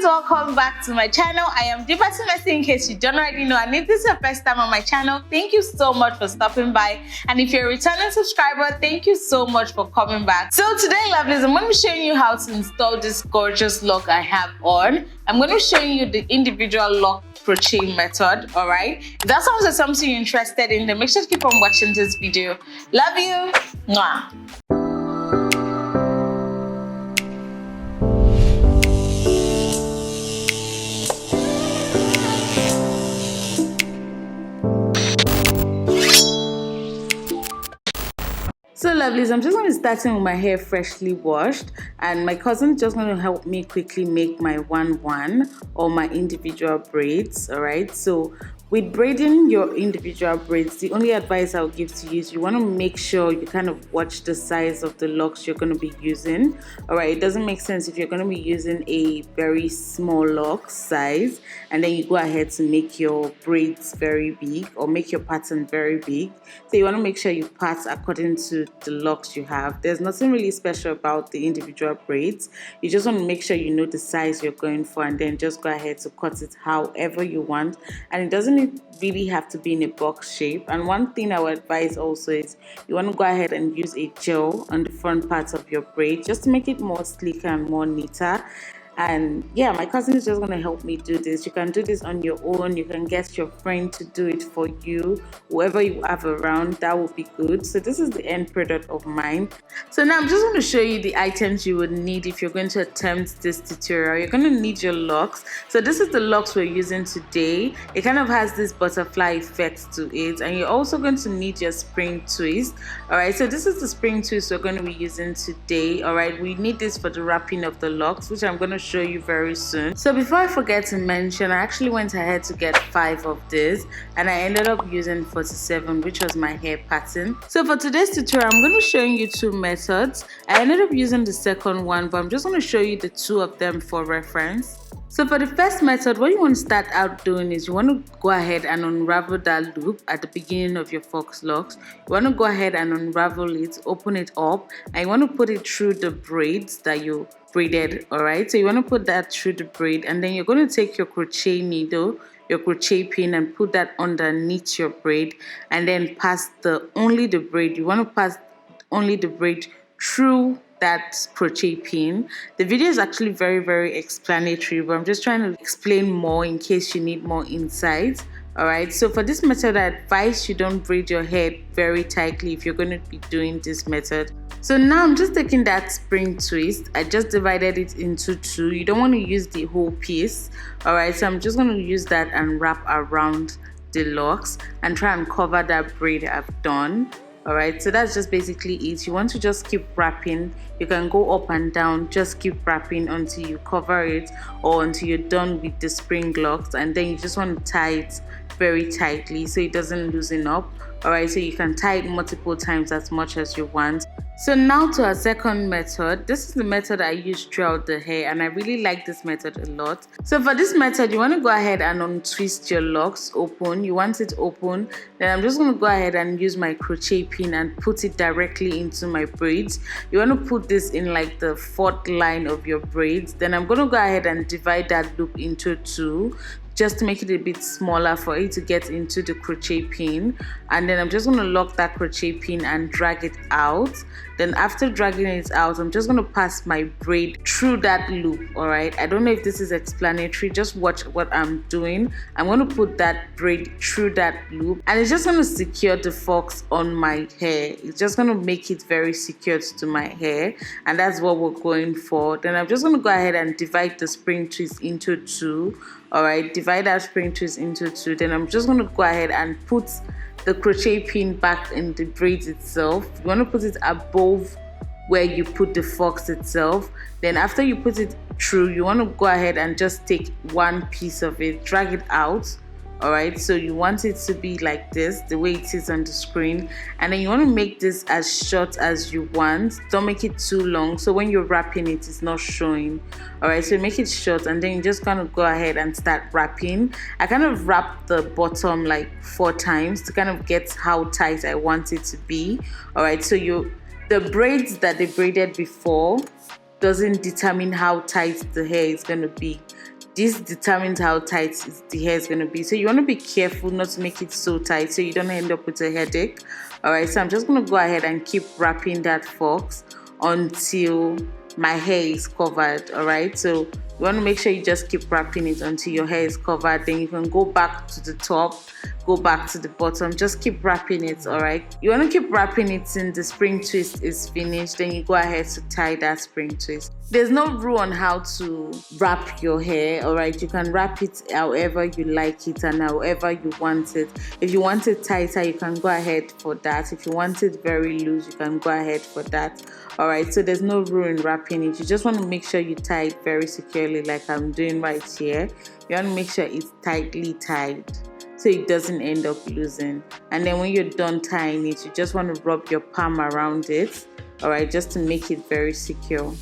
Welcome back to my channel. I am Dibasi Messi, in case you don't already know, and if this is your first time on my channel, thank you so much for stopping by. And if you're a returning subscriber, thank you so much for coming back. So today, lovelies, I'm going to be showing you how to install this gorgeous lock I have on. I'm going to be showing you the individual lock crochet method. All right, if that sounds like something you're interested in, then make sure to keep on watching this video. Love you. Mwah. So lovelies, I'm just going to start with my hair freshly washed, and my cousin's just going to help me quickly make my 1-1 or my individual braids. All right, so with braiding your individual braids, the only advice I'll give to you is you want to make sure you kind of watch the size of the locks you're going to be using. All right, it doesn't make sense if you're going to be using a very small lock size and then you go ahead to make your braids very big or make your pattern very big. So you want to make sure you part according to the locks you have. There's nothing really special about the individual braids. You just want to make sure you know the size you're going for and then just go ahead to cut it however you want. And it doesn't really have to be in a box shape. And one thing I would advise also is you want to go ahead and use a gel on the front part of your braid just to make it more sleeker and more neater. And yeah, my cousin is just going to help me do this. You can do this on your own. You can get your friend to do it for you. Whoever you have around, that would be good. So this is the end product of mine. So now I'm just going to show you the items you would need if you're going to attempt this tutorial. You're going to need your locks. So this is the locks we're using today. It kind of has this butterfly effect to it. And you're also going to need your spring twist. All right, so this is the spring twist we're going to be using today. All right, we need this for the wrapping of the locks, which I'm going to show you very soon. So before I forget to mention, I actually went ahead to get 5 of this and I ended up using 47, which was my hair pattern. So for today's tutorial, I'm going to be showing you 2 methods. I ended up using the second one, but I'm just going to show you the 2 of them for reference. So for the first method, what you want to start out doing is you want to go ahead and unravel that loop at the beginning of your fox locks. You want to go ahead and unravel it, open it up, and you want to put it through the braids that you braided. All right, so you want to put that through the braid, and then you're going to take your crochet needle, your crochet pin, and put that underneath your braid, and then pass only the braid. You want to pass only the braid through that crochet pin. The video is actually very explanatory, but I'm just trying to explain more in case you need more insights. All right, so for this method, I advise you don't braid your hair very tightly if you're going to be doing this method. So now I'm just taking that spring twist. I just divided it into 2. You don't want to use the whole piece. All right, so I'm just going to use that and wrap around the locks and try and cover that braid I've done. All right, so that's just basically it. You want to just keep wrapping. You can go up and down, just keep wrapping until you cover it or until you're done with the spring locks, and then you just want to tie it very tightly so it doesn't loosen up. All right, so you can tie it multiple times as much as you want. So now to our second method. This is the method I use throughout the hair, and I really like this method a lot. So for this method, you want to go ahead and untwist your locks open. You want it open. Then I'm just going to go ahead and use my crochet pin and put it directly into my braids. You want to put this in like the 4th line of your braids. Then I'm going to go ahead and divide that loop into 2. Just to make it a bit smaller for it to get into the crochet pin, and then I'm just going to lock that crochet pin and drag it out. Then after dragging it out, I'm just going to pass my braid through that loop. All right, I don't know if this is explanatory, just watch what I'm doing. I'm going to put that braid through that loop, and it's just going to secure the fox on my hair. It's just going to make it very secured to my hair, and that's what we're going for. Then I'm just going to go ahead and divide the spring twist into 2. All right, divide that spring twist into 2. Then I'm just going to go ahead and put the crochet pin back in the braids itself. You want to put it above where you put the fox itself. Then after you put it through, you want to go ahead and just take one piece of it, drag it out. All right, so you want it to be like this, the way it is on the screen, and then you want to make this as short as you want. Don't make it too long, so when you're wrapping it, it's not showing. All right, so make it short, and then you just kind of go ahead and start wrapping. I kind of wrap the bottom like 4 times to kind of get how tight I want it to be. All right, so the braids that they braided before doesn't determine how tight the hair is going to be. This determines how tight the hair is going to be. So you want to be careful not to make it so tight so you don't end up with a headache. All right, so I'm just going to go ahead and keep wrapping that fox until my hair is covered. All right, so you want to make sure you just keep wrapping it until your hair is covered. Then you can go back to the top, go back to the bottom, just keep wrapping it. All right, you want to keep wrapping it till the spring twist is finished. Then you go ahead to tie that spring twist. There's no rule on how to wrap your hair. All right, you can wrap it however you like it and however you want it. If you want it tighter, you can go ahead for that. If you want it very loose, you can go ahead for that. All right, so there's no rule in wrapping it. You just want to make sure you tie it very securely like I'm doing right here. You want to make sure it's tightly tied so it doesn't end up losing. And then when you're done tying it, you just want to rub your palm around it, all right, just to make it very secure.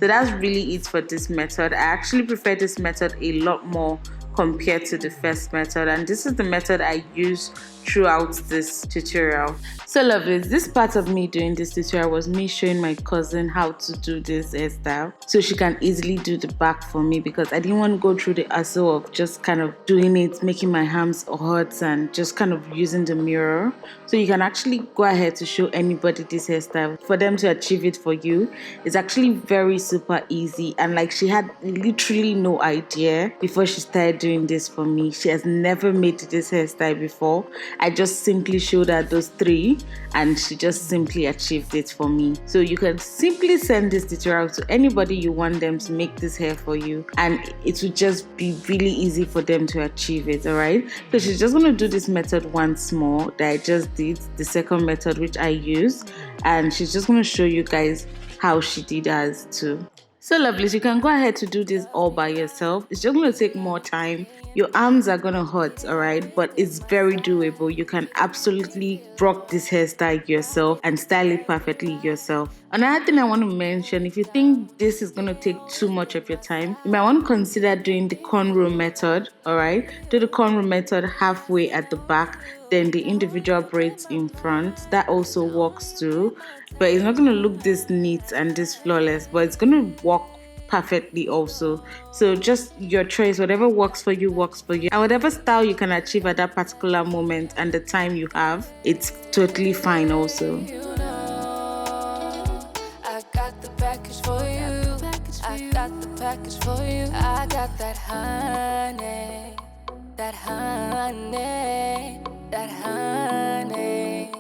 So that's really it for this method. I actually prefer this method a lot more compared to the first method, and this is the method I use throughout this tutorial. So lovely, this part of me doing this tutorial was me showing my cousin how to do this hairstyle so she can easily do the back for me, because I didn't want to go through the hassle of just kind of doing it, making my hands hot and just kind of using the mirror. So you can actually go ahead to show anybody this hairstyle for them to achieve it for you. It's actually very super easy, and like she had literally no idea before she started doing this for me. She has never made this hairstyle before. I just simply showed her those 3 and she just simply achieved it for me. So you can simply send this tutorial to anybody you want them to make this hair for you, and it will just be really easy for them to achieve it. All right, so she's just going to do this method once more that I just did, the second method which I use, and she's just going to show you guys how she did hers too. So lovely, so you can go ahead to do this all by yourself. It's just going to take more time. Your arms are going to hurt, all right, but it's very doable. You can absolutely rock this hairstyle yourself and style it perfectly yourself. Another thing I want to mention, if you think this is going to take too much of your time, you might want to consider doing the cornrow method, all right? Do the cornrow method halfway at the back, then the individual braids in front. That also works too, but it's not going to look this neat and this flawless, but it's going to work perfectly also. So just your choice, whatever works for you works for you, and whatever style you can achieve at that particular moment and the time you have, it's totally fine also. I got the package for you. I got the package for you. I got that honey, that honey, that honey,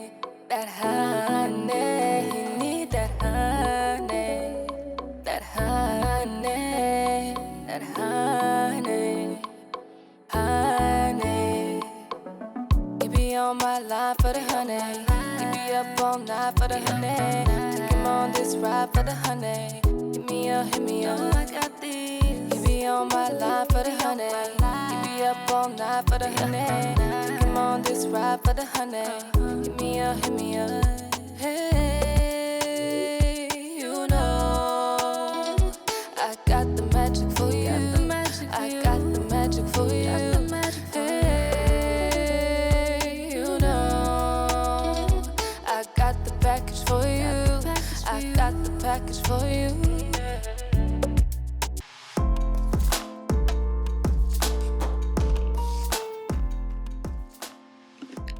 that honey. You need that honey, that honey, that honey, honey. You be on my line for the honey. You be up all night for the honey. Take him on this ride for the honey. Hit me up, hit me up. I got these. You be on my line for the honey. You be up all night for the honey. Take him on this ride for the honey. Hit me up, hit me up. Hey, you know I got the magic for you. I got the magic for you. Hey, you know I got the package for you. I got the package for you.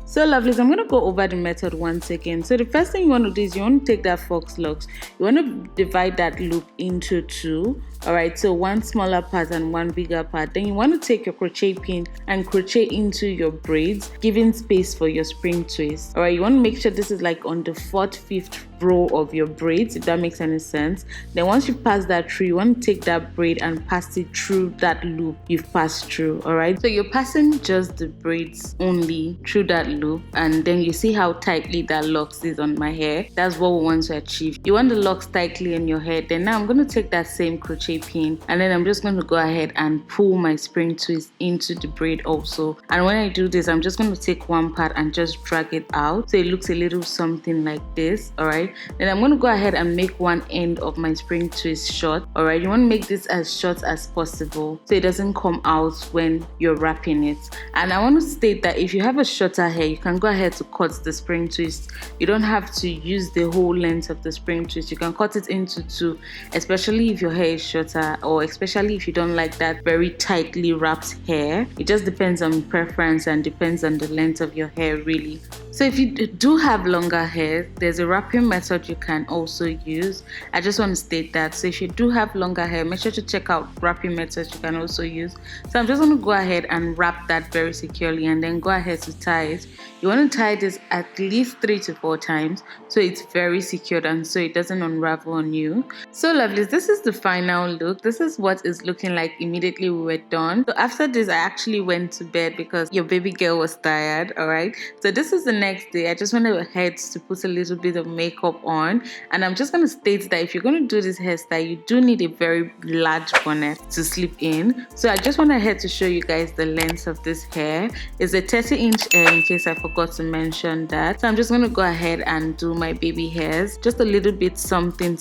So lovely, so I'm going to go over the method once again. So the first thing you want to do is you want to take that fox locks, you want to divide that loop into 2, all right, so one smaller part and one bigger part. Then you want to take your crochet pin and crochet into your braids, giving space for your spring twist. All right, you want to make sure this is like on the 4th, 5th row of your braids, if that makes any sense. Then once you pass that through, you want to take that braid and pass it through that loop you've passed through. All right, so you're passing just the braids only through that loop, and then you see how tightly that locks is on my hair. That's what we want to achieve. You want the locks tightly in your hair. Then now I'm going to take that same crochet pin, and then I'm just going to go ahead and pull my spring twist into the braid also. And when I do this, I'm just going to take one part and just drag it out so it looks a little something like this. All right, then I'm going to go ahead and make one end of my spring twist short. All right, you want to make this as short as possible so it doesn't come out when you're wrapping it. And I want to state that if you have a shorter hair, you can go ahead to cut the spring twist. You don't have to use the whole length of the spring twist. You can cut it into two, especially if your hair is shorter, or especially if you don't like that very tightly wrapped hair. It just depends on preference and depends on the length of your hair really. So if you do have longer hair, there's a wrapping method you can also use. I just want to state that. So if you do have longer hair, make sure to check out wrapping methods you can also use. So I'm just going to go ahead and wrap that very securely and then go ahead to tie it. You want to tie this at least 3 to 4 times so it's very secured and so it doesn't unravel on you. So lovelies, this is the final look. This is what it's looking like immediately we were done. So after this, I actually went to bed because your baby girl was tired. All right, so this is the next day. I just went ahead to put a little bit of makeup on, and I'm just going to state that if you're going to do this hairstyle, you do need a very large bonnet to slip in. So I just went ahead to show you guys the length of this hair. It's a 30-inch hair in case I forgot to mention that. So I'm just going to go ahead and do my baby hairs, just a little bit something.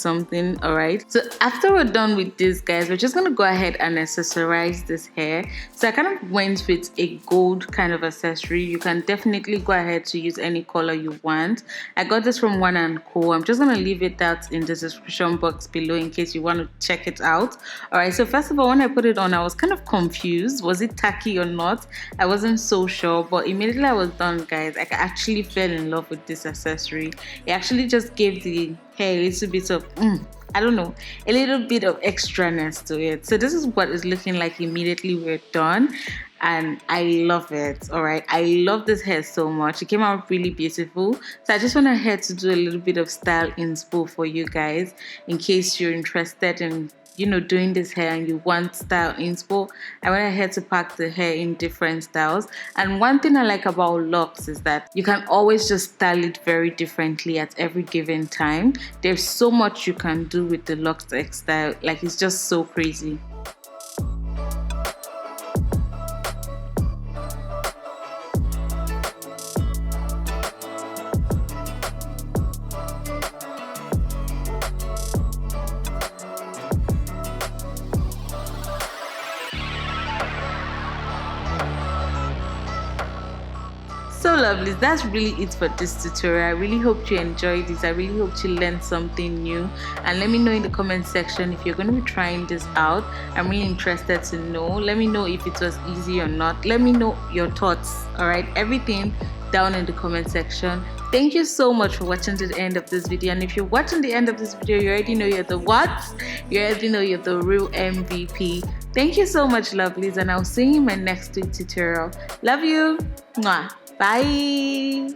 All right, so after we're done with this, guys, we're just going to go ahead and accessorize this hair. So I kind of went with a gold kind of accessory. You can definitely go ahead to use any color you want. I got this from One & Co. I'm just going to leave it out in the description box below in case you want to check it out. All right, so first of all, when I put it on, I was kind of confused. Was it tacky or not? I wasn't so sure, but immediately I was done, guys, I actually fell in love with this accessory. It actually just gave the hair a little bit of I don't know, a little bit of extraness to it. So this is what it's looking like immediately we're done, and I love it. All right, I love this hair so much. It came out really beautiful. So I just went ahead to do a little bit of style inspo for you guys in case you're interested in doing this hair and you want style inspo. I went ahead to pack the hair in different styles. And one thing I like about locks is that you can always just style it very differently at every given time. There's so much you can do with the locks style. Like, it's just so crazy. So lovely, that's really it for this tutorial. I really hope you enjoyed this. I really hope you learned something new, and let me know in the comment section if you're going to be trying this out. I'm really interested to know. Let me know if it was easy or not. Let me know your thoughts. All right, everything down in the comment section. Thank you so much for watching to the end of this video, and if you're watching the end of this video, you already know you're the what? You already know you're the real MVP. Thank you so much, lovelies, and I'll see you in my next tutorial. Love you. Mwah. Bye.